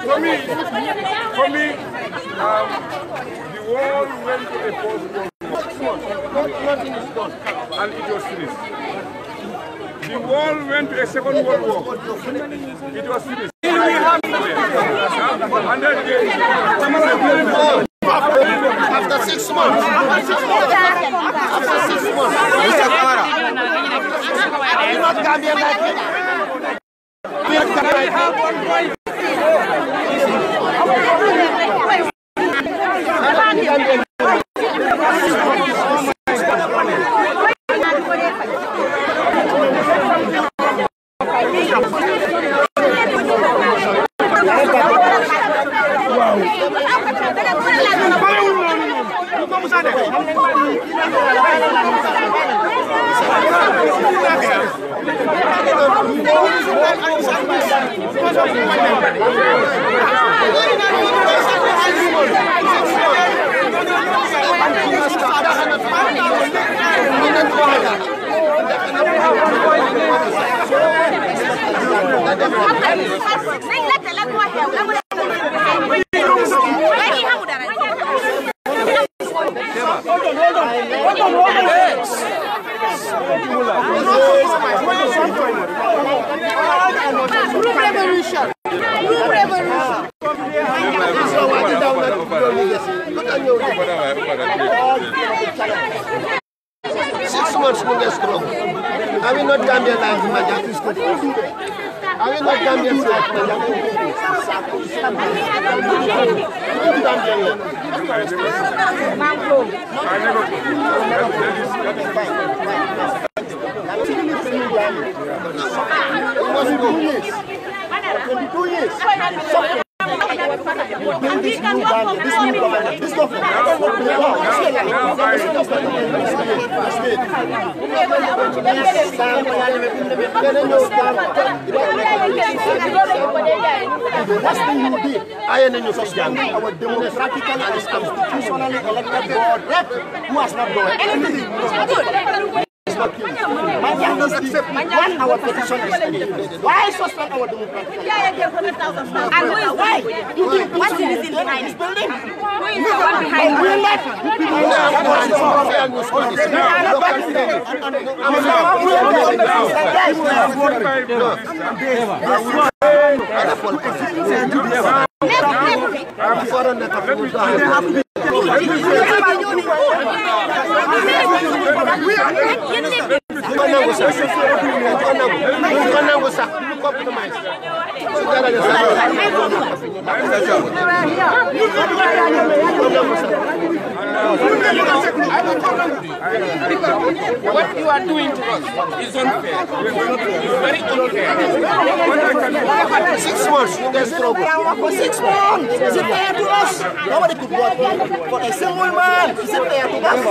For me, the world went to a post-war. Nothing is done, and it was finished. The world went to a second world war. It was finished. And then after 6 months. After 6 months. Mr. Kamara. Are you not Gambian like me? We have 1 point. Are we not Gambian like Majan? Are we not Gambian like Majan? I am in your system. Our democratically and constitutionally elected board who has not done anything. Manjan does accept 1 hour petition is needed. Why suspend our democratic? And who is why? What is behind this building? Who is the one behind What you are doing to us is unfair. It's very unfair. 6 months, you guys struggle. For 6 months, is it fair to us? Nobody could work for a single man. Is it fair to us?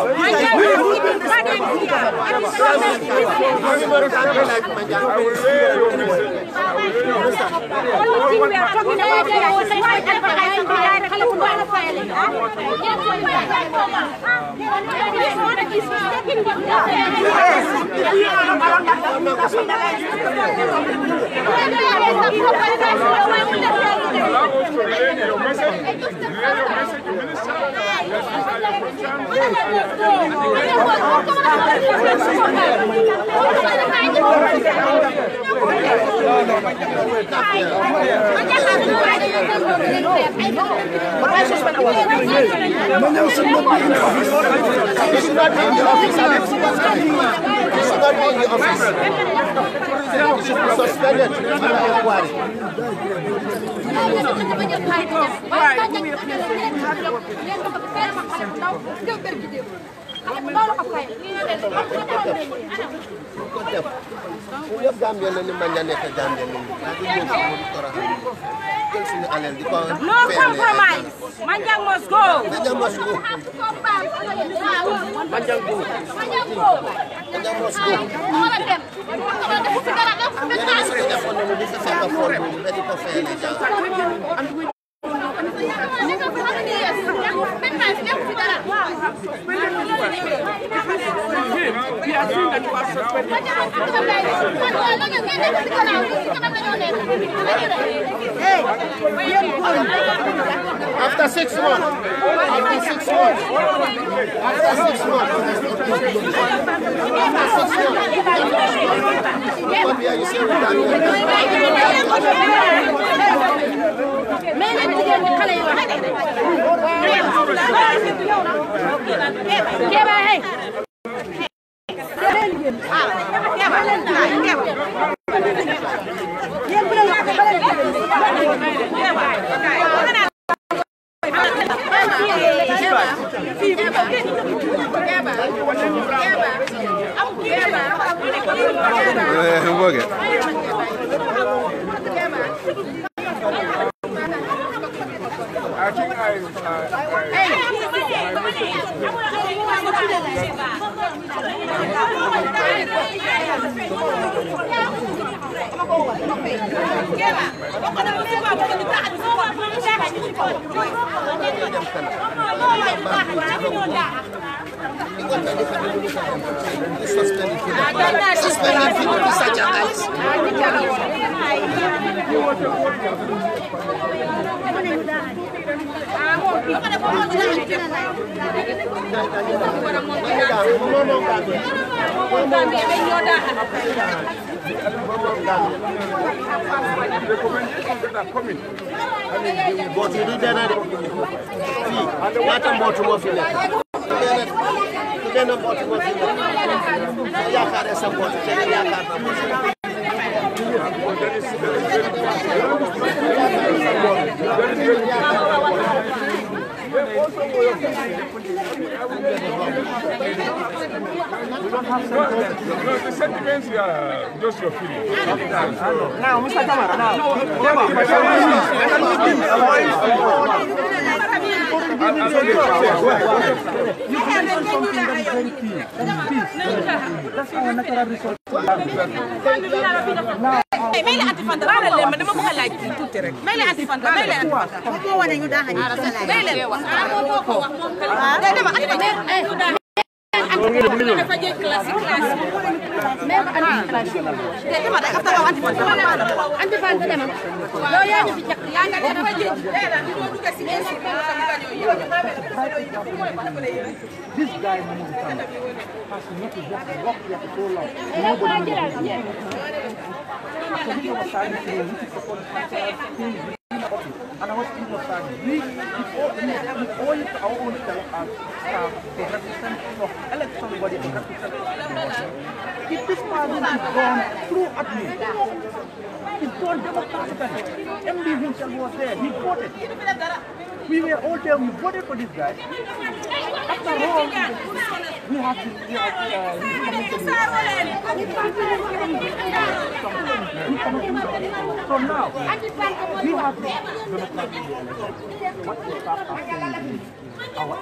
Gambia la ni man nek Gambia ni no compromise. Manjang must go. Manjang must go. Manjang go. Manjang must go. All of them. After 6 months. After 6 months. After 6 months. I think no, the sentiments are just your feelings. Now, Mr. Kamara, now. You mentioned something that is very key. That's our natural resource. This guy has not to just walk here for so long. Nobody knows. So he was starting to do this support thing. And I was thinking of that. We all our own staff to represent, elect somebody to represent. If this party is gone through admin, it's gone democratically. MD himself was there, he voted. We were all there, we voted for this guy. After all, we have so now, we have to what to start asking our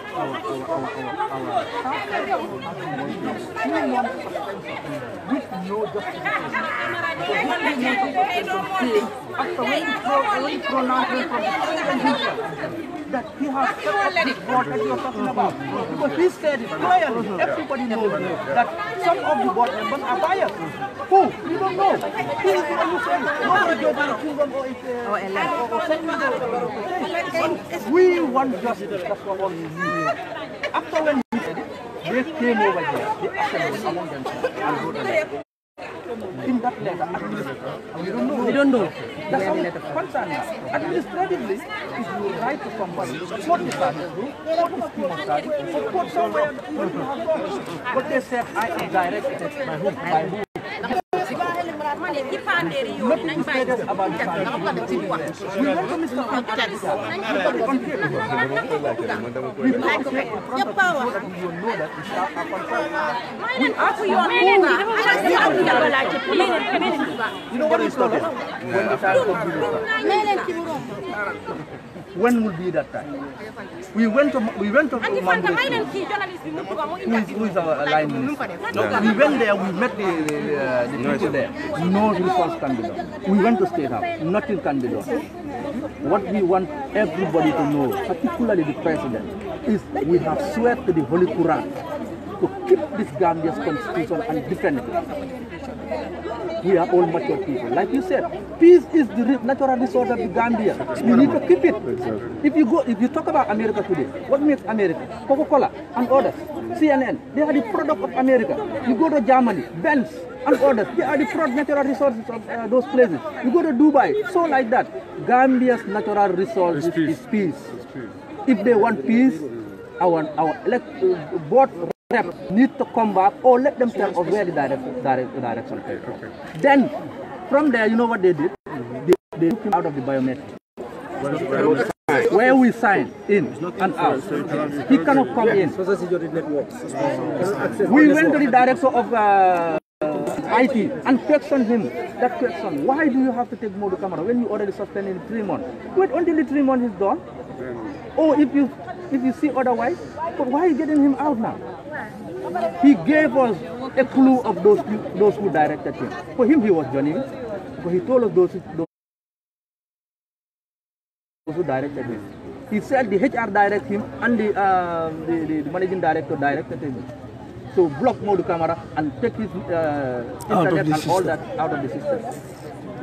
with no justification. After when he pronounced from that he has set up this board that you are talking about. Because he said it clearly, everybody knows that some of the board members are biased. Who? We don't know. He is the one who said it. Nobody goes to children or we want justice, that's what all we need. after when we said it, they came over here, they assembled among themselves and wrote a letter. In that letter, we don't know. That's how it's concerned now. Administratively, if you write to somebody, what is that? What is scheme of study? Put somewhere. But they said, I am directed by whom? By whom? Nothing stated about the family. We went to Mr. We brought here in front of you so that you will know that the staff are confirmed. We asked you you know what we told us? When the time comes to when will be that time? We went to Mambure, who is our line minister. We went there, we met the people there. No resource can be done. We went to State House, nothing can be done. What we want everybody to know, particularly the president, is we have swear to the Holy Quran to keep this Gambia's constitution and defend it. We are all mature people. Like you said, peace is the natural resource of the Gambia. We need to keep it. If you talk about America today, what makes America? Coca-Cola and others, CNN, they are the product of America. You go to Germany, Benz and others, they are the natural resources of those places. You go to Dubai, so like that. Gambia's natural resource is peace. If they want peace, our board reps need to come back or let them tell us where the direction is. Okay. Then, from there, you know what they did? They took him out of the biometric. Where we sign in and out. He cannot come in. We went to the director of IT and questioned him. That question, why do you have to take more camera when you already suspended in 3 months? Wait until the 3 months is done. Or if you see otherwise, but why are you getting him out now? He gave us a clue of those who directed him. For him, he was Johnny. But he told us those who directed him. He said the HR directed him and the managing director directed him. So block Modu camera and take his internet and all that out of the system.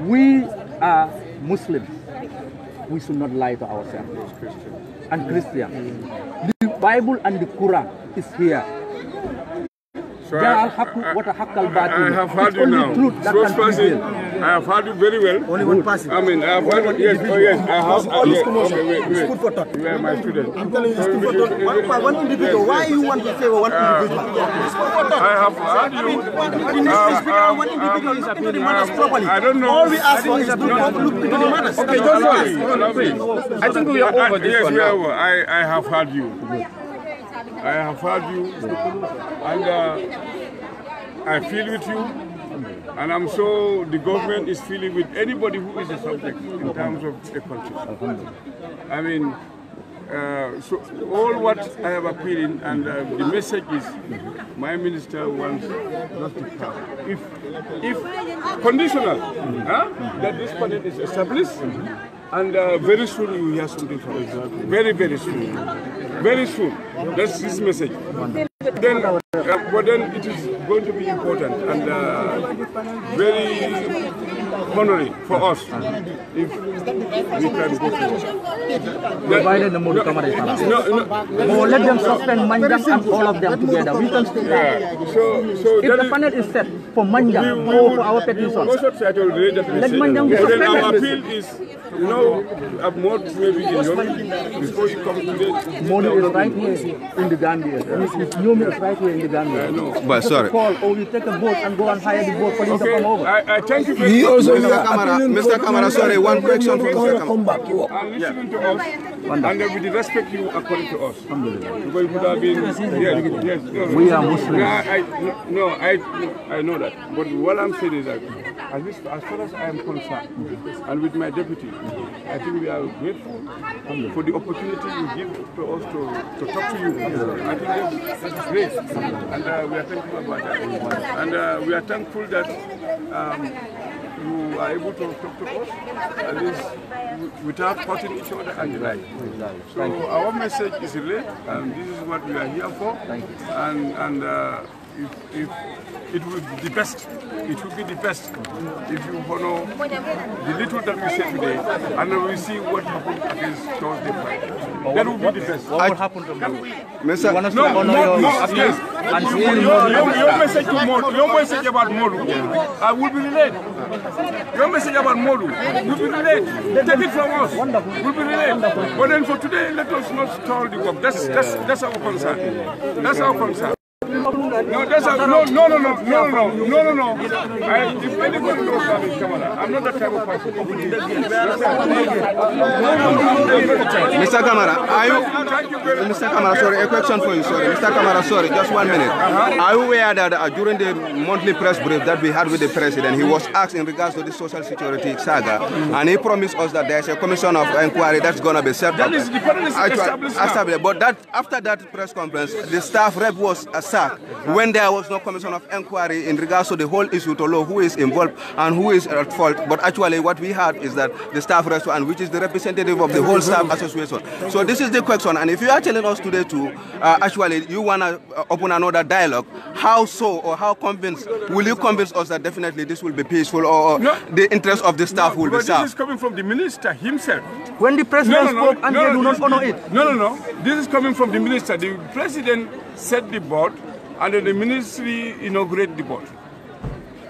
We are Muslims. We should not lie to ourselves. And Christians. The Bible and the Quran is here. So I have heard you now. I have heard you very well. Only one person. I mean, I have heard you. Yes, oh yes, I have. Wait. You are my student. I'm telling you, it's good for one individual. Why you want to favor one individual? I have heard you. One individual is not the matters properly. I don't know. All we ask for is look into the matters. Okay, don't worry. I think we are over this one now. I have heard you. I have heard you, and I feel with you, and I'm sure the government is feeling with anybody who is a subject in terms of the country. I mean, so all what I have appealing, and the message is, my minister wants us to come. If conditional, that this panel is established, and very soon you will hear something from us. Very, very soon. Very soon. That's this message. Then, but then it is going to be important and very honoring for us if we can go forward. Provided the Modu camera is allowed. Or let them suspend Manjang and all of them together. We can stay there. So if the panel is set for Manjang or for our petition, let Manjang be suspended. Our appeal is, more maybe in Yomi before you come today. Modu is right here in the Gambia. Yomi is right here in the Gambia. But sorry. Call or we take a boat and go and hire the boat for him to come over. I thank you very He much. also, Mr. Kamara, sorry, one question from Mr. Kamara. And listening to us, and with the respect you according to us. Because it would have been, yes. We are Muslims. I know that. But what I'm saying is that, as far as I am concerned, and with my deputy, I think we are grateful for the opportunity you give to us to talk to you. I think this is great, and we are thankful about that. And we are thankful that you are able to talk to us, at least without hurting each other and the like. So our message is real, and this is what we are here for. And if it would be the best. It would be the best if you follow the little that we said today, and then we see what happened against Thursday Friday. That would be the best. What would happen to Molu? Mr. Your message to Molu, your message about Molu, will be relayed. Your message about Molu will be relayed. Take it from us. Will be relayed. But then for today, let us not stall the work. That's our concern. That's our concern. No, that's a, no. If anybody knows that in Kamala, I'm not that type of person. Mr. Kamara, Mr. Kamara, sorry, a question for you, sorry. Mr. Kamara, sorry, just 1 minute. Are you aware that during the monthly press brief that we had with the president, he was asked in regards to the social security saga, and he promised us that there's a commission of inquiry that's going to be set up. That is the established. But that after that press conference, the staff rep was sacked when there was no commission of inquiry in regards to the whole issue to know who is involved and who is at fault. But actually what we had is that the staff rep, and which is the representative of the whole staff association. So this is the question, and if you are telling us today to actually you want to open another dialogue, how so, or how convinced will you convince us that definitely this will be peaceful, or the interest of the staff will be served? This is coming from the minister himself. When the president spoke and they do not honor it. No. This is coming from the minister. The president set the board, and then the ministry inaugurated the board.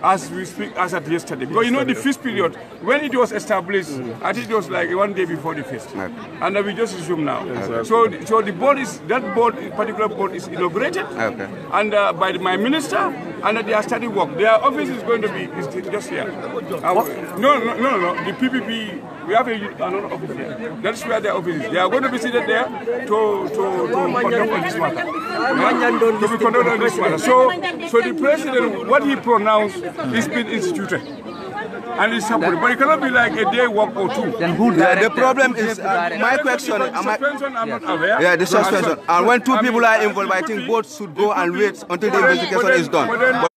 As we speak, as at yesterday. Because you know the feast period, when it was established, I think it was like 1 day before the feast. Right. And we just resume now. So the board is, particular board is inaugurated, and by my minister, and they are starting work. Their office is going to be just here. No, the PPP, we have another office here. That's where their office is. They are going to be seated there to conduct on this matter. To be conducted on this matter. So the president, what he pronounced, is been instituted. And it's happening. But it cannot be like a day work or two. Then who the problem is, my question... Suspension, I'm not aware. Yeah, the suspension. And when two people are involved, I think both should go and wait until the investigation is done.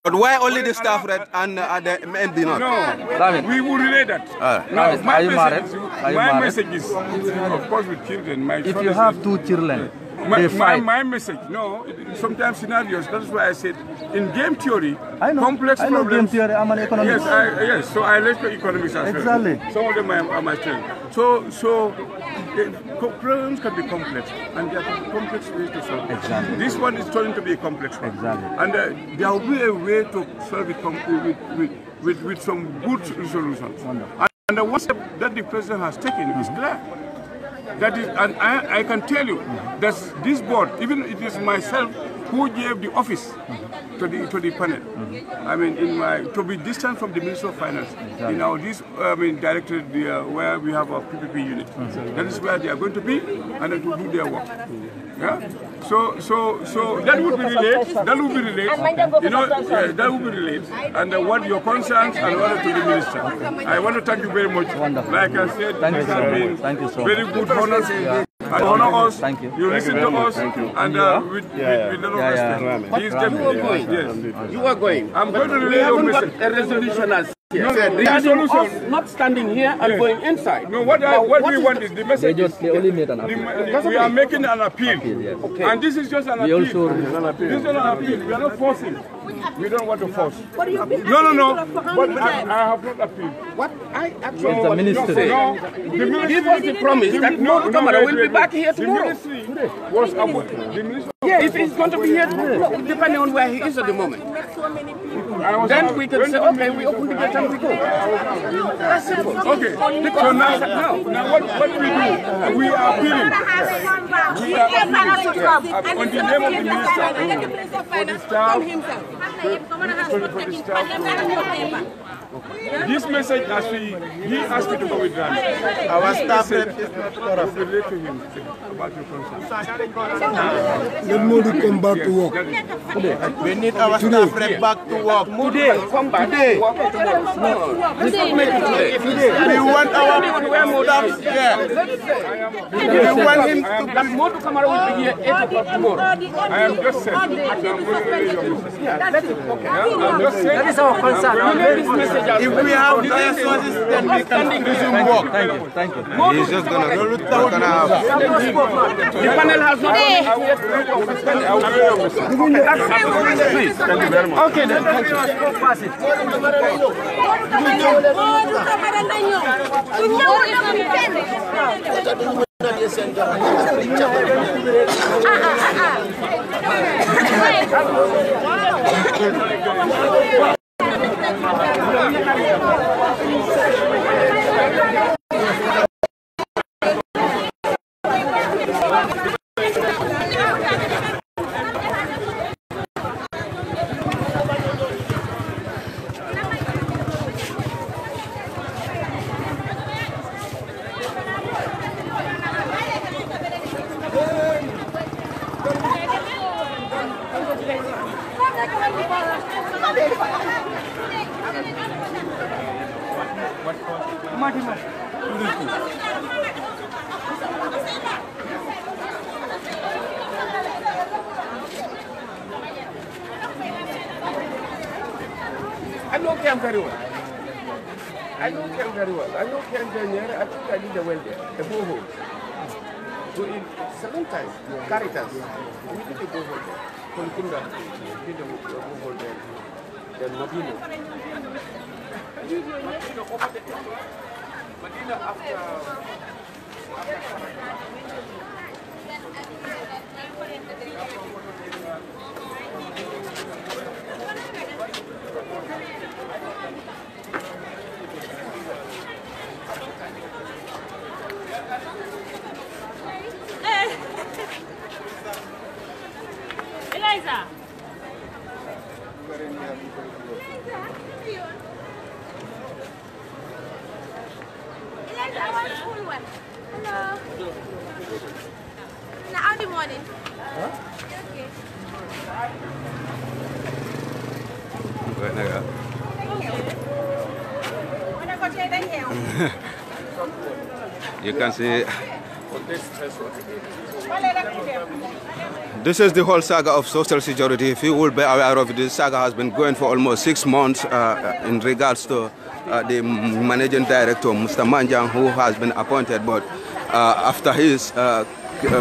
But why only the staff rep and the MD not? No, we will relay that. Now, my message is, of course, with children. If you have 2 children, my message, sometimes scenarios, that's why I said, in game theory, complex problems. I know game theory, I'm an economist. Yes, so I like economics as well. Exactly. Some of them are my strength. So problems can be complex, and there are complex ways to solve it. Exactly. This one is turning to be a complex one. Exactly. And there will be a way to solve it with some good resolutions. And the one step that the president has taken is clear. That is, and I can tell you that this board, even it is myself who gave the office to the panel. I mean, to be distant from the Minister of Finance. Directed where we have our PPP unit. That is where they are going to be, and to do their work. Yeah. So that would be relayed. That would be relayed. That would be relayed. And what your concerns and what to the minister. I want to thank you very much. Wonderful. Like I said, thank you so much. Thank you so very good honors. And honor us. Thank you. You listen to us. And with a lot of respect. He's definitely yes. You are going. I'm going to relay your message. A resolution as here. No, the resolution. Not standing here and going inside. No, what we want is the message. They only made an appeal. We are making an appeal. Yes. Okay. And this is just an appeal. This is an appeal. We are not forcing. We don't want to force. No. But I have not appealed. What I actually the ministry. Give us the promise that no camera will be back here tomorrow. The ministry was about the ministry. Yeah, if he's going to be here tomorrow, depending on where he is at the moment. Then we can say, okay, we open the gate and we go. That's simple. Okay. So now what we do? We are appealing. On the name of the minister, for the staff, this message, he asked me to go with Rami. Our staff is not thorough. We relate to him about your concern. Let Modi come back to work. We need our staff rep back to work. Today, come back. Today. No. Let's not make it today. We want our staff here. We want him to that Modu Kamara will be here 8 o'clock tomorrow. I am just saying. Yeah, that's it. Okay. I'm just saying. That is our concern. If we have the resources, then we can resume work. Thank you. He's just gonna have. The panel has not done Thank you very much. Okay, then. Thank you. I know Cam very well. I know Cam very well. I know Cam Junior. I think I did the well there, the borehole. So in 7 times, Caritas, we did the borehole there. Konkunda did the borehole there. Then Mabino. Mabino over the Medina after Eliza. Eliza, I want school one. Hello. In the early morning. Huh? Okay. Right now. You can see. This is the whole saga of social security. If you will be aware of it, this saga has been going for almost 6 months in regards to the managing director, Mr. Manjang, who has been appointed, but after his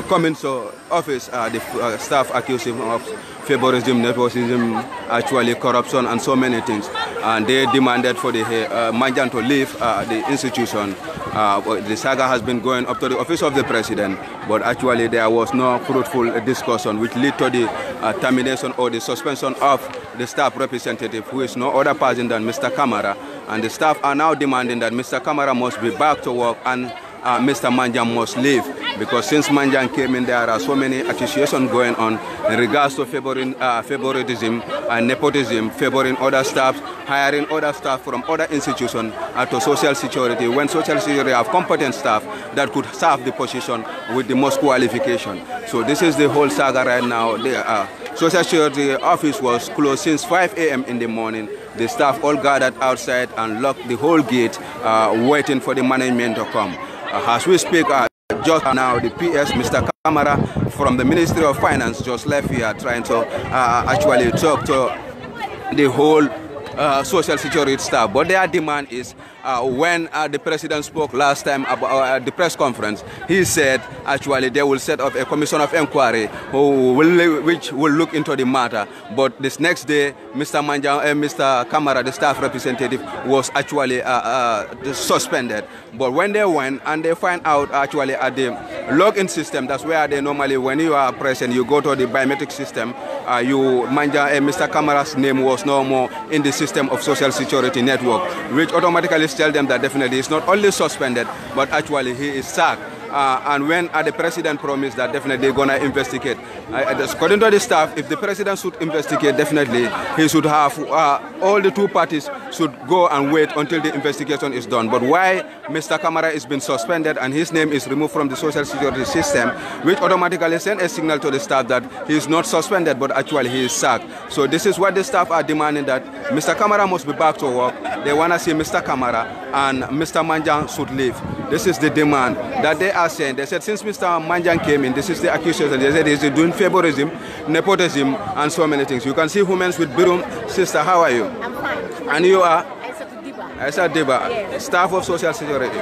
coming to office, the staff accused him of favorism, nepotism, actually corruption, and so many things. And they demanded for the Manjang to leave the institution. The saga has been going up to the office of the president, but actually there was no fruitful discussion, which led to the termination or the suspension of the staff representative, who is no other person than Mr. Kamara. And the staff are now demanding that Mr. Kamara must be back to work and Mr. Manjang must leave, because since Manjang came in, there are so many accusations going on in regards to favoritism and nepotism, favoring other staff, hiring other staff from other institutions to social security, when social security have competent staff that could serve the position with the most qualification. So this is the whole saga right now. The social security office was closed since 5 a.m. in the morning. The staff all gathered outside and locked the whole gate, waiting for the management to come. As we speak, just now the PS, Mr. Kamara from the Ministry of Finance, just left here trying to actually talk to the whole social security staff. But their demand is, when the president spoke last time about the press conference, he said actually they will set up a commission of inquiry which will look into the matter. But this next day, Mr. Manjang and Mr. Kamara, the staff representative, was actually suspended. But when they went and they find out actually at the login system, that's where they normally, when you are present, you go to the biometric system, Manjang and Mr. Kamara's name was no more in the system of social security network, which automatically tell them that definitely he's not only suspended, but actually he is sacked. And when the president promised that definitely they're going to investigate. According to the staff, if the president should investigate, definitely he should have all the two parties should go and wait until the investigation is done. But why Mr. Kamara is being suspended and his name is removed from the social security system, which automatically send a signal to the staff that he is not suspended, but actually he is sacked. So this is what the staff are demanding, that Mr. Kamara must be back to work. They want to see Mr. Kamara and Mr. Manjang should leave. This is the demand that they are saying. They said since Mr. Manjang came in, this is the accusation. They said he's doing favorism, nepotism, and so many things. You can see women with Birum. Sister, how are you? I'm fine. And you are? I said to I said Deba, Yes. staff of social security.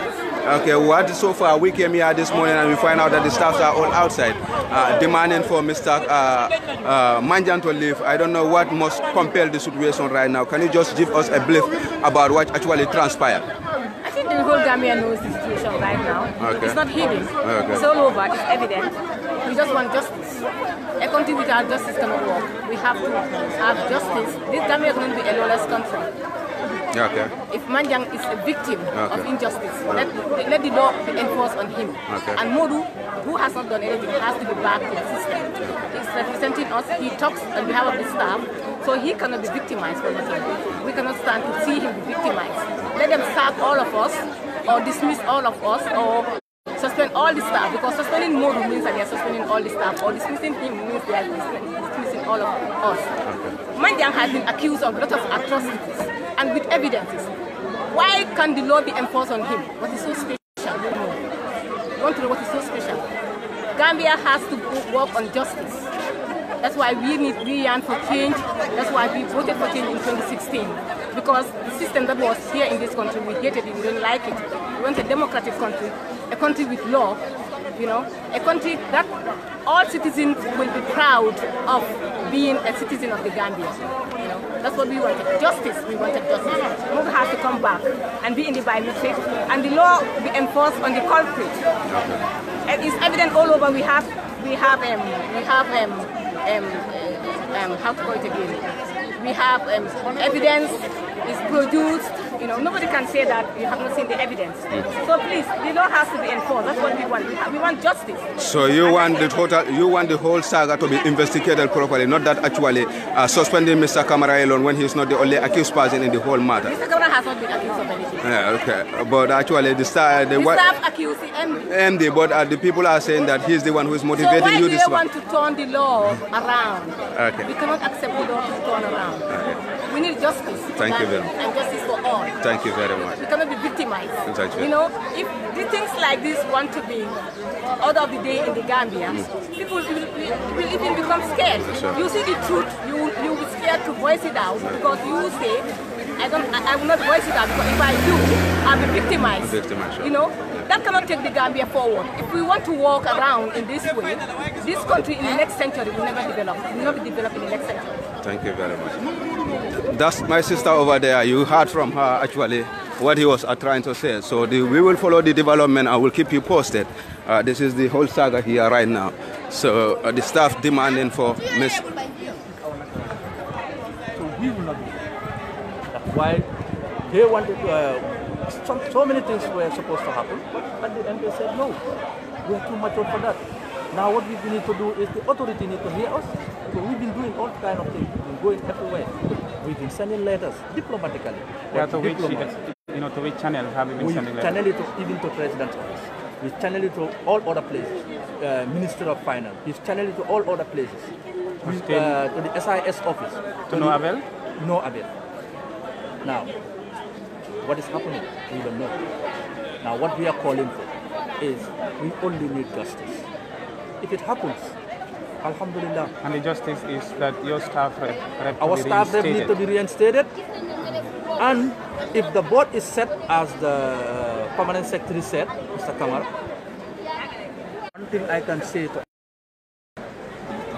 Okay, what so far we came here this morning and we find out that the staffs are all outside demanding for Mr. Manjan to leave. I don't know what must compel the situation right now. Can you just give us a brief about what actually transpired? I think the whole Gambia knows the situation right now. Okay. It's not hidden. Okay. It's all over. It's evident. We just want justice. A country without justice cannot work. We have to have justice. This Gambia is going to be a lawless country. Okay. If Manjang is a victim of Okay. injustice, let the law be enforced on him. Okay. And Modu, who has not done anything, has to be back to the system. He's representing us. He talks on behalf of the staff, so he cannot be victimized for nothing. We cannot stand to see him be victimized. Let them sack all of us, or dismiss all of us, or suspend all the staff, because suspending Modu means that they are suspending all the staff, or dismissing him means they are dismissing all of us. Manjang has been accused of a lot of atrocities, and with evidences. Why can the law be enforced on him? What is so special? We want to know what is so special. Gambia has to work on justice. That's why we yearn for change. That's why we voted for change in 2016. Because the system that was here in this country, we hated it, we didn't like it. We want a democratic country, a country with law, you know, a country that all citizens will be proud of being a citizen of the Gambia. You know, that's what we wanted. Justice, we wanted justice. Modu has to come back and be in the biometric, and the law be enforced on the culprit. And it's evident all over. How to call it again? We have evidence is produced. You know, nobody can say that you have not seen the evidence. So please, the law has to be enforced. That's what we want. We want justice. So you want the whole saga to be investigated properly, not that actually suspending Mr. Kamara alone when he's not the only accused person in the whole matter. Mr. Kamara has not been accused of anything. Yeah, okay. But actually the staff accused the MD. MD, but the people are saying that he's the one who is motivating so why you do this they want to turn the law around? Okay. We cannot accept the law to turn around. Okay. We need justice. Thank you very much. And justice for all. Thank you very much. We cannot be victimized. Exactly. You know, if the things like this want to be order of the day in the Gambia, people will even become scared. Sure. You see the truth, you will be scared to voice it out, because you will say, I will not voice it out, because if I do, I'll be victimized. Sure. You know, that cannot take the Gambia forward. If we want to walk around in this way, this country in the next century will never develop. It will not be developed in the next century. Thank you very much. That's my sister over there. You heard from her actually what he was trying to say. So we will follow the development and we'll keep you posted. This is the whole saga here right now. So the staff demanding for Miss. So we will not do that's why they wanted so many things were supposed to happen, but at the end they said no, we are too mature for that. Now what we need to do is the authority need to hear us. So we've been doing all kind of things. We've been going everywhere. We've been sending letters diplomatically. Yeah, to which channel have you been sending letters? We channel it even to President's office. We channel it to all other places. Minister of Finance. We've channeled it to all other places. To the SIS office. To no avail? No avail. Now, what is happening? We don't know. Now, what we are calling for is we only need justice. If it happens, Alhamdulillah. And the justice is that your staff rep our staff rep need to be reinstated. And if the board is set as the permanent secretary said, Mr. Kamara, one thing I can say to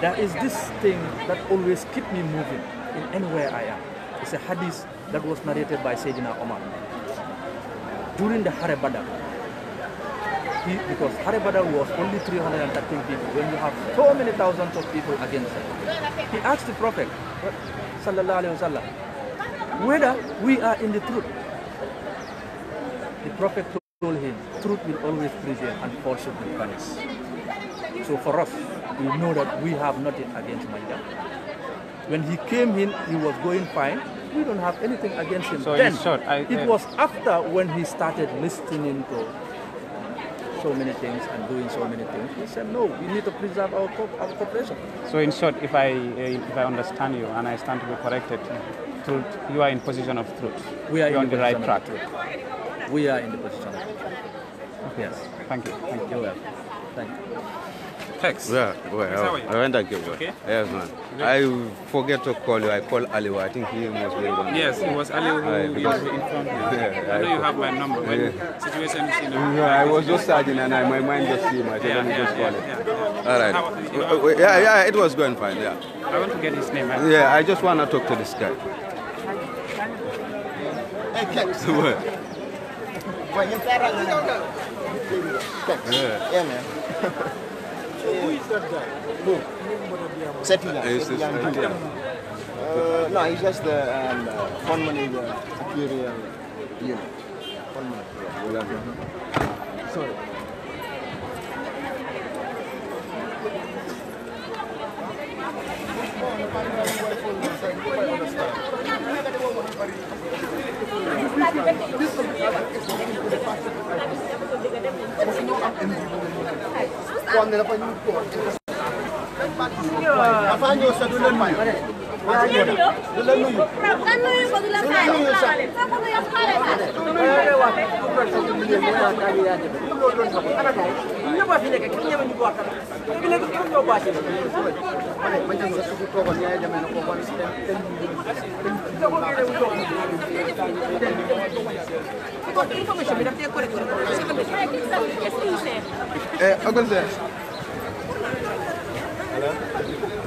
there is this thing that always keeps me moving in anywhere I am. It's a hadith that was narrated by Sayyidina Omar. During the Hare Badr, because Hare Badr was only 313 people, when you have so many thousands of people against him, he asked the Prophet, sallallahu alaihi wasallam, whether we are in the truth. The Prophet told him, truth will always prevail and falsehood will vanish. So for us, we know that we have nothing against Manjang. When he came in, he was going fine. We don't have anything against him. So then, in short, it was after when he started listening to so many things and doing so many things, he said, no, we need to preserve our cooperation. So in short, if I understand you and I stand to be corrected, truth, you are in position of truth. We are You're in on the right track. We are in the position of truth. Okay. Yes. Thank you. Thank you. You're welcome. Thank you. Text? Yeah, well, I went and give Okay. Yes, man. I forget to call you. I called Ali. I think he must be one. Yes, it was Ali who informed me. Yeah, I know you have my number. When situation is I was just searching and my mind just came. I said, let me just call it. All right. Yeah, it was going fine, yeah. I want to get his name. Yeah, I just want to talk to this guy. Hey, Kex. What? Yeah, man. Who is that guy? Who? Setila. No, he's just the fund manager, superior unit. Fund manager. Sorry. Afanyo sa dulan mo. Dulan mo. Kan nuyu ko dula xale. Sa ko nuyu xale sa.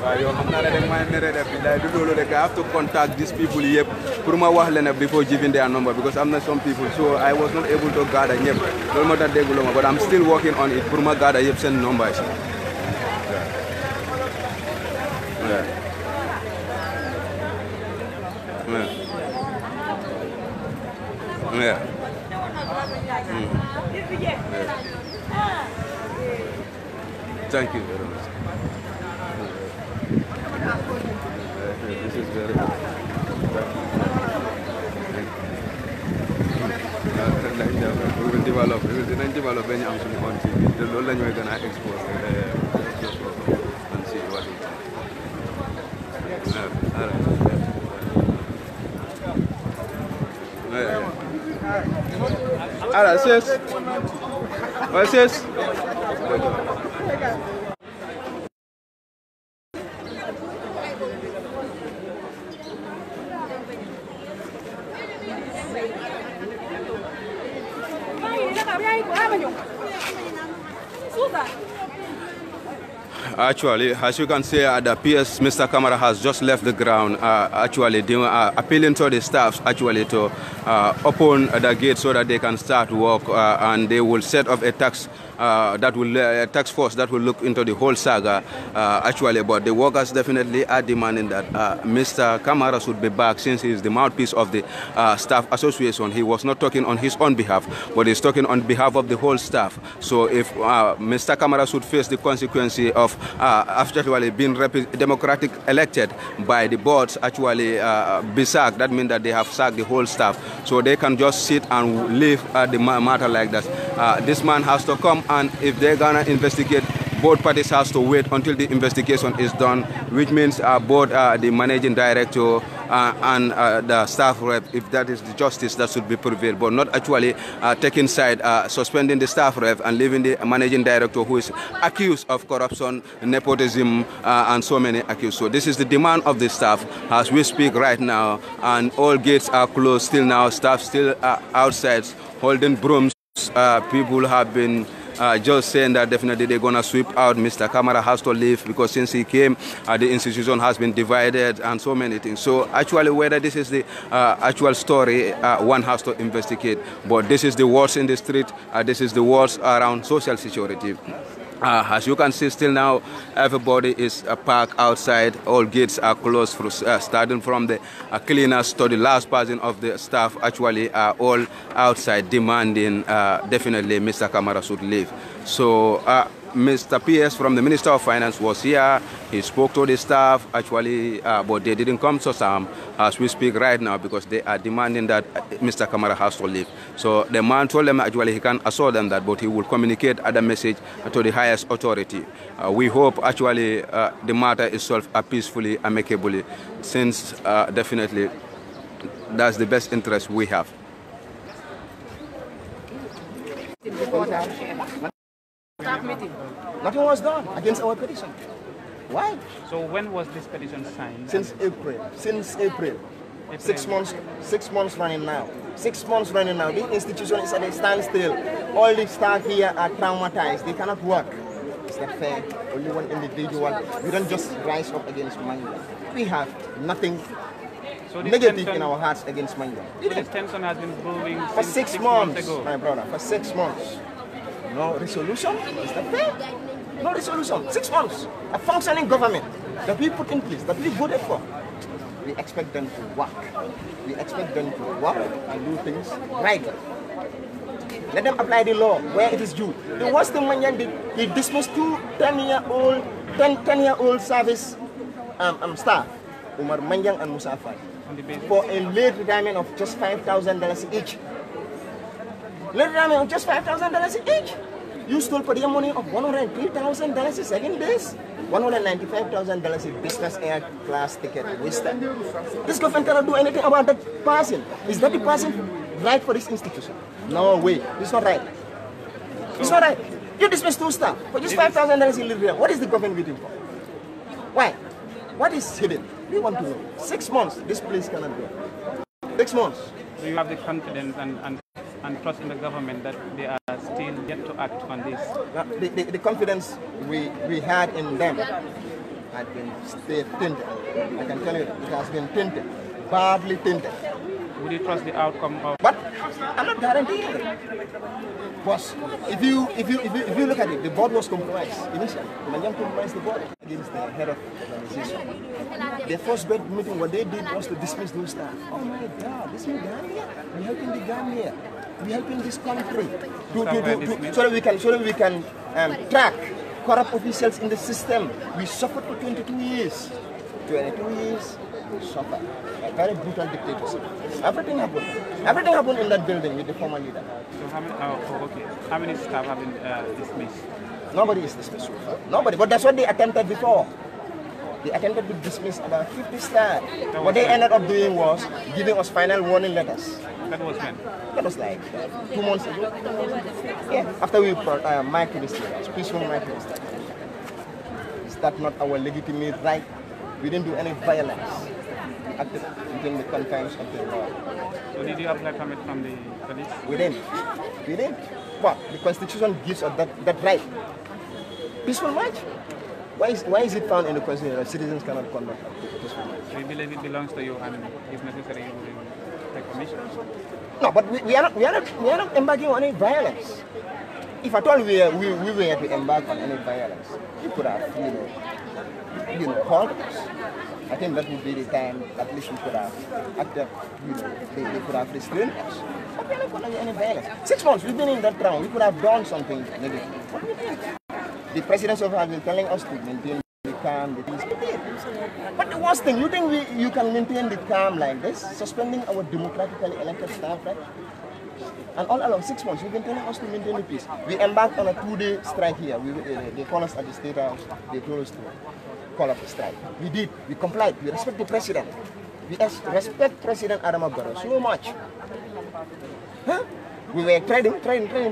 I have to contact these people here before giving their number because I'm not some people, so I was not able to gather them. But I'm still working on it. Purma gather yep send numbers. Yeah. Thank you very much. This is very we will develop any on TV. The Lola we're gonna export and see what it is. Alright, sis. What sis? Actually, as you can see, it appears Mr. Kamara has just left the ground. Actually, they are appealing to the staff actually to open the gate so that they can start work, and they will set up a task task force that will look into the whole saga. Actually, but the workers definitely are demanding that Mr. Kamara should be back since he is the mouthpiece of the staff association. He was not talking on his own behalf, but he's talking on behalf of the whole staff. So if Mr. Kamara should face the consequence of actually being democratic elected by the boards actually be sacked, that means that they have sacked the whole staff. So they can just sit and leave the matter like that. This man has to come, and if they're gonna investigate, both parties has to wait until the investigation is done, which means both the managing director and the staff rep, if that is the justice that should be prevailed, but not actually taking side, suspending the staff rep and leaving the managing director who is accused of corruption, nepotism, and so many accused. So this is the demand of the staff as we speak right now, and all gates are closed still now, staff still outside holding brooms. People have been just saying that definitely they're going to sweep out. Mr. Kamara has to leave because since he came, the institution has been divided and so many things. So actually, whether this is the actual story, one has to investigate. But this is the worst in the street. This is the worst around social security. As you can see, still now, everybody is parked outside. All gates are closed, starting from the cleaners to the last person of the staff. Actually, are all outside demanding definitely Mr. Kamara should leave. So Mr. PS from the Minister of Finance was here. He spoke to the staff, actually, but they didn't come to some as we speak right now because they are demanding that Mr. Kamara has to leave. So the man told them actually he can assure them that, but he will communicate the message to the highest authority. We hope actually the matter is solved peacefully, amicably, since definitely that's the best interest we have. Staff meeting. Nothing was done against our petition. Why? So when was this petition signed? Since April. Since April. 6 months. 6 months running now. 6 months running now. The institution is at a standstill. All the staff here are traumatized. They cannot work. Is that fair? Only one individual. We don't just rise up against Manja. We have nothing negative in our hearts against Manja. So this tension has been brewing for since 6 months, ago. my brother. For 6 months. No resolution? Is that fair? No resolution. 6 months. A functioning government that we put in place, that we voted for. We expect them to work. We expect them to work and do things right. Let them apply the law where it is due. The worst thing Manyan did, he dismissed two 10-year-old service staff, Umar Manyan and Musafar, for a late retirement of just $5,000 each. Late retirement of just $5,000 each. You stole for the money of $103,000 in 7 days. $195,000 in business air class ticket wasted. This government cannot do anything about that person. Is that the person right for this institution? No way. It's not right. It's not right. You dismiss two staff for just $5,000 in Libya. What is the government waiting for? Why? What is hidden? We want to know. 6 months, this place cannot go. 6 months. So you have the confidence and trust in the government that they are still yet to act on this? The confidence we had in them had been tinted. I can tell you that it has been tinted, badly tinted. Would you trust the outcome of? But I'm not guaranteeing it. Boss, if you look at it, the board was compromised initially. Manyan compromised the board against the head of the organization. Their first board meeting, what they did was to dismiss those staff. Oh my God, this is Gambia. We're helping the Gambia. We're helping this country so that we can track corrupt officials in the system. We suffered for 22 years. 22 years, we suffered. A very brutal dictatorship. Everything happened. Everything happened in that building with the former leader. So how many staff have been dismissed? Nobody is dismissed so far. Nobody. But that's what they attempted before. They attempted to dismiss about 50 staff. What they ended up doing was giving us final warning letters. That was when? That was like 2 months ago. Yeah, after we brought Mike to the state, peaceful Mike to the state. Is that not our legitimate right? We didn't do any violence. We acted within the confines of the law. So did you apply permit from the police? We didn't. We didn't. Well, the Constitution gives us that right. Peaceful march? Why is it found in the Constitution that citizens cannot conduct a peaceful march? So you believe it belongs to you and if necessary you will take permission? No, but we are not embarking on any violence. If at all we were to embark on any violence, you could have, called us. I think that would be the time at least we could have acted, they could have restrained us. But we are not on any violence. 6 months, we've been in that ground, we could have done something negative. What do you think? The presidents have been telling us to maintain the calm, the things we did. But the worst thing, you think you can maintain the calm like this, suspending our democratically elected staff, right? And all along 6 months, you've been telling us to maintain the peace. We embarked on a 2-day strike here. They called us at the State House. They told us to call up a strike. We did. We complied. We respect the president. We respect President Adama Barrow so much. Huh? We were trading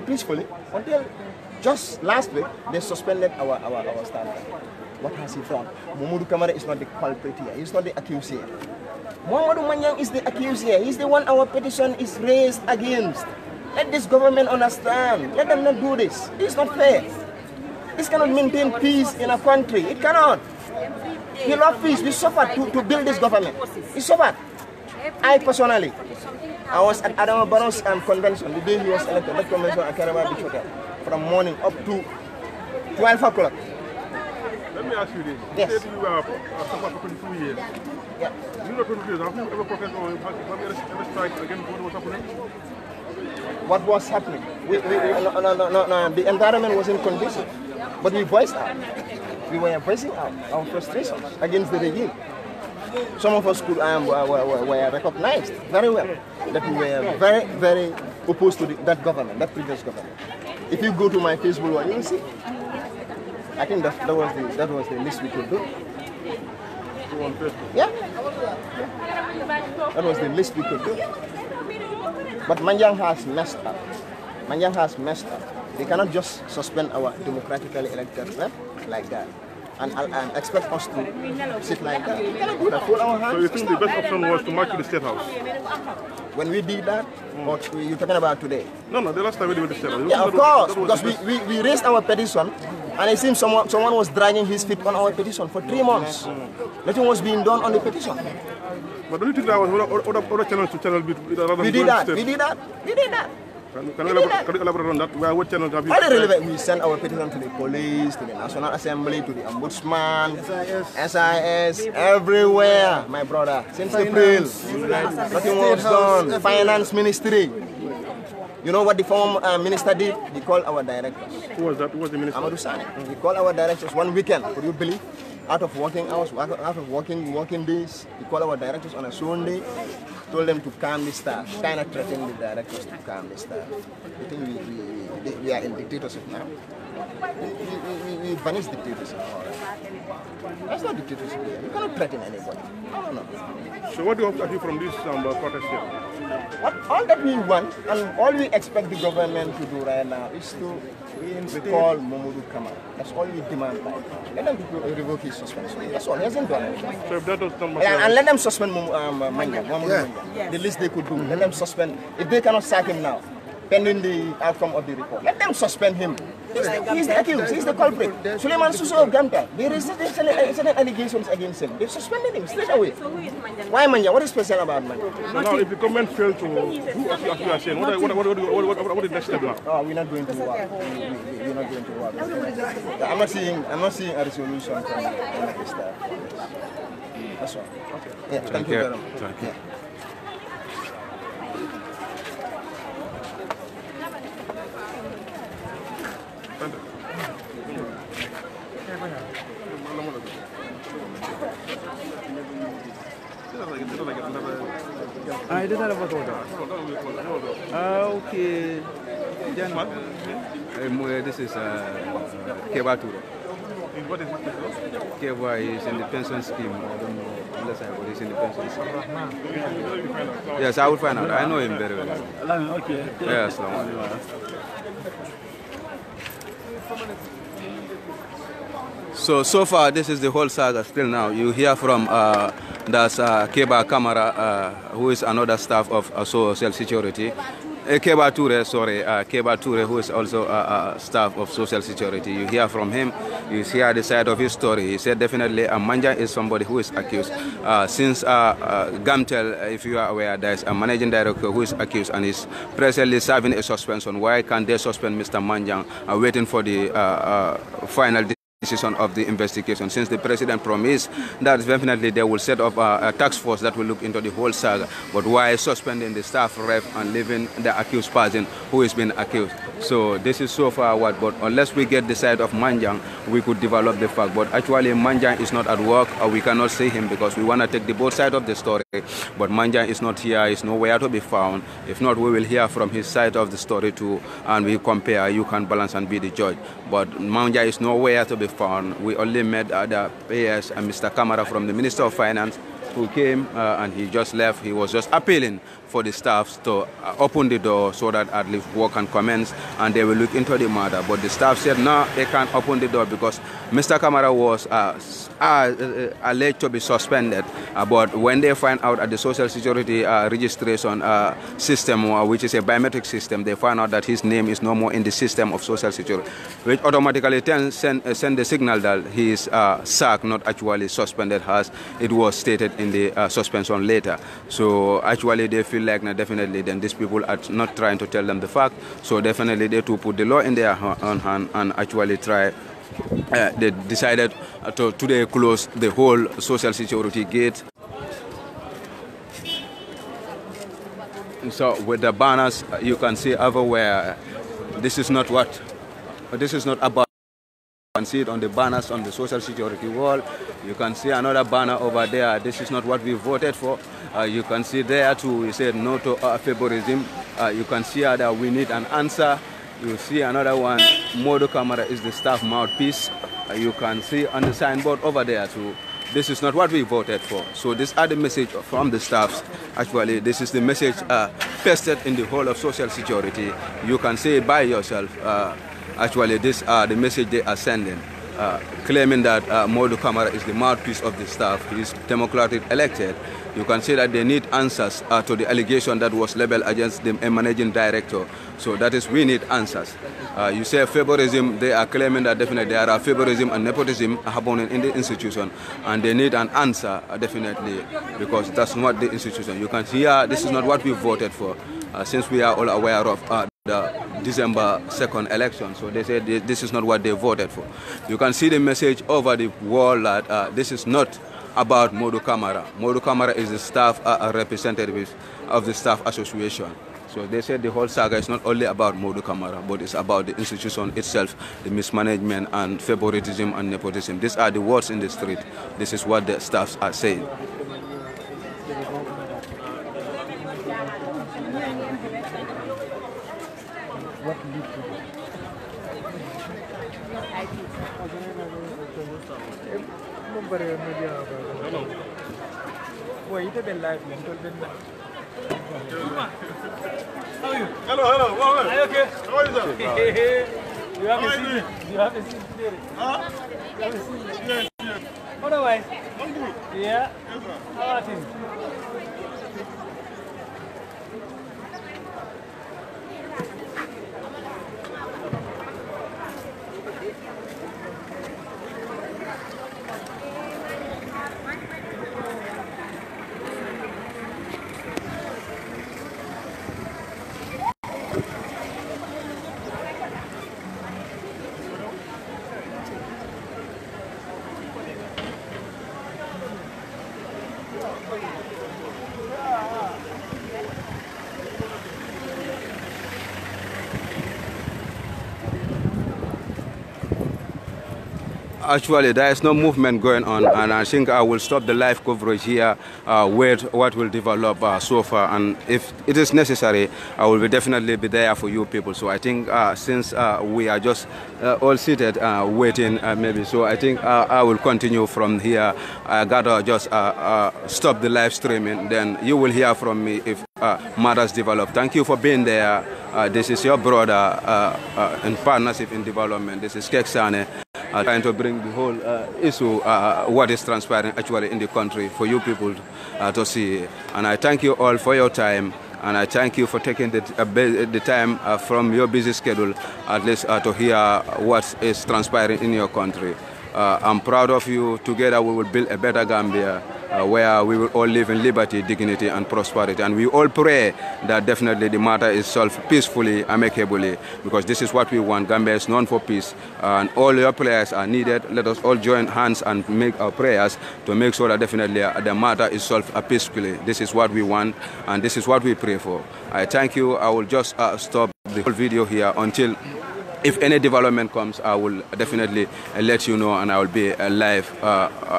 peacefully until just last week, they suspended our staff. What has he done? Mamadou Kamara is not the culprit here. He's not the accused here. Mamadou Manyang is the accused here. He's the one our petition is raised against. Let this government understand. Let them not do this. It's not fair. This cannot maintain peace in a country. It cannot. We love peace. We suffered to build this government. We suffered. I personally, I was at Adama Barrow's convention the day he was elected. That convention at Karaba Beach Hotel. From morning up to 12 o'clock. Let me ask you this. Yes. You said you were suffered for 22 years. Yeah. You know 22 years. Have you ever protested or have you ever strike against what was happening? What was happening? No, the environment wasn't conducive. But we voiced out. We were voicing out our frustrations against the regime. Some of us were recognized very well that we were very, very opposed to that government, that previous government. If you go to my Facebook one, you will see. I think that was the least we could do. Yeah. That was the least we could do. But Manjang has messed up. Manjang has messed up. They cannot just suspend our democratically elected rep like that and expect us to sit like that. We cannot do that. Hold our hands. So you think the best option was to march to the State House? When we did that, what you're talking about today? No, the last time we did the State House. Yeah, of course, because we raised our petition, and it seems someone was dragging his feet on our petition for 3 months. Nothing was being done on the petition. But don't you think there was other channels to channel bit rather than We did that. Can you elaborate on that? What channels have you? All the relevant, we sent our petition to the police, to the National Assembly, to the Ombudsman, SIS, everywhere, my brother. Since April, nothing was done. Finance Ministry. You know what the former minister did? He called our directors. Who was that? Who was the minister? Amadou Sani. He called our directors one weekend. Could you believe? Out of working hours, out of working days, he called our directors on a Sunday, told them to calm the staff, kind of threatened the directors to calm the staff. I think we are in dictatorship now. We banish dictatorship. That's not dictatorship. You cannot threaten anybody. No. So what do you hope from this protest here? All that we want and all we expect the government to do right now is to recall Mamadou Kamara. That's all we demand. Let them revoke his suspension. That's all. He hasn't done anything. So if that does not and let them suspend Mamadou Manja. The least they could do. Let them suspend. If they cannot sack him now, pending the outcome of the report, let them suspend him. He's the accused. He's the culprit. Suleiman Suso of Gambia. There is certain allegations against him. They suspended him straight away. Why Manja? What is special about Manja? So now, if the government failed to do as you are saying, what is the next step now? Oh, we're not going to war. We're not going to war. I'm not seeing a resolution from the staff. That's all. Okay. Yeah, thank you very much. Thank you. Yeah. I did that about order. Okay. This is Keba Ture. What is it? Keba is in the pension scheme. I don't know unless I was in the pension scheme. Yes, I will find out. I know him very well. Okay. Yes, So far, this is the whole saga still now. You hear from that's Keba Kamara, who is another staff of social security. Keba Ture, who is also a staff of social security. You hear from him, you hear the side of his story. He said definitely Manja is somebody who is accused. Since Gamtel, if you are aware, there is a managing director who is accused and is presently serving a suspension. Why can't they suspend Mr. Manjang, waiting for the final decision of the investigation, since the president promised that definitely they will set up a task force that will look into the whole saga. But why suspending the staff rep and leaving the accused person who is being accused? So this is so far what, but unless we get the side of Manjang, we could develop the fact. But actually Manjang is not at work, or we cannot see him because we want to take the both sides of the story. But Manjang is not here, is nowhere to be found. If not, we will hear from his side of the story too, and we compare. You can balance and be the judge. But Manjang is nowhere to be found. We only met the PS and Mr. Kamara from the Minister of Finance, who came and he just left. He was just appealing for the staff to open the door so that at least work can commence and they will look into the matter. But the staff said no, they can't open the door because Mr. Kamara was alleged to be suspended. But when they find out at the Social Security registration system, which is a biometric system, they find out that his name is no more in the system of Social Security, which automatically send the signal that he is sacked, not actually suspended, as it was stated in the suspension later. So actually they feel like definitely then these people are not trying to tell them the fact. So definitely they to put the law in their own hand and actually try. They decided to today close the whole Social Security gate. So with the banners you can see everywhere, this is not about. You can see it on the banners on the Social Security wall. You can see another banner over there. This is not what we voted for. You can see there too, we said no to favorism. You can see that we need an answer. You see another one, Modo Kamara is the staff mouthpiece. You can see on the signboard over there too. This is not what we voted for. So these are the message from the staffs. Actually, this is the message pasted in the whole of Social Security. You can see it by yourself. Actually, this the message they are sending, claiming that Modu Kamara is the mouthpiece of the staff. He is democratically elected. You can see that they need answers to the allegation that was leveled against the managing director. So that is, we need answers. You say favorism, they are claiming that definitely there are favorism and nepotism happening in the institution, and they need an answer definitely, because that's not the institution. You can see this is not what we voted for, since we are all aware of the December 2nd election. So they said this is not what they voted for. You can see the message over the wall that this is not about Modu Kamara. Modu Kamara is the staff representative of the staff association. So they said the whole saga is not only about Modu Kamara, but it's about the institution itself, the mismanagement and favoritism and nepotism. These are the words in the street. This is what the staffs are saying. Hello. Are you okay? How are you, sir? You have a seat. You have a seat there. Huh? You have a seat. Yes. Otherwise, I'm good. yeah. Yes, sir. How are things? Actually, there is no movement going on, and I think I will stop the live coverage here, wait what will develop so far, and if it is necessary, I will definitely be there for you people. So I think since we are just all seated waiting maybe, so I think I will continue from here. I gotta just stop the live streaming, then you will hear from me if matters develop. Thank you for being there. This is your brother in partnership in development. This is Keksane. Trying to bring the whole issue, what is transpiring actually in the country for you people to see. And I thank you all for your time, and I thank you for taking the time from your busy schedule at least to hear what is transpiring in your country. I'm proud of you. Together we will build a better Gambia where we will all live in liberty, dignity and prosperity. And we all pray that definitely the matter is solved peacefully, amicably, because this is what we want. Gambia is known for peace, and all your prayers are needed. Let us all join hands and make our prayers to make sure that definitely the matter is solved peacefully. This is what we want, and this is what we pray for. I thank you. I will just stop the whole video here until if any development comes, I will definitely let you know, and I will be live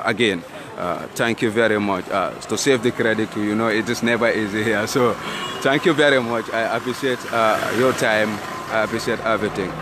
again. Thank you very much. To save the credit to you, it is never easy here. So thank you very much. I appreciate your time. I appreciate everything.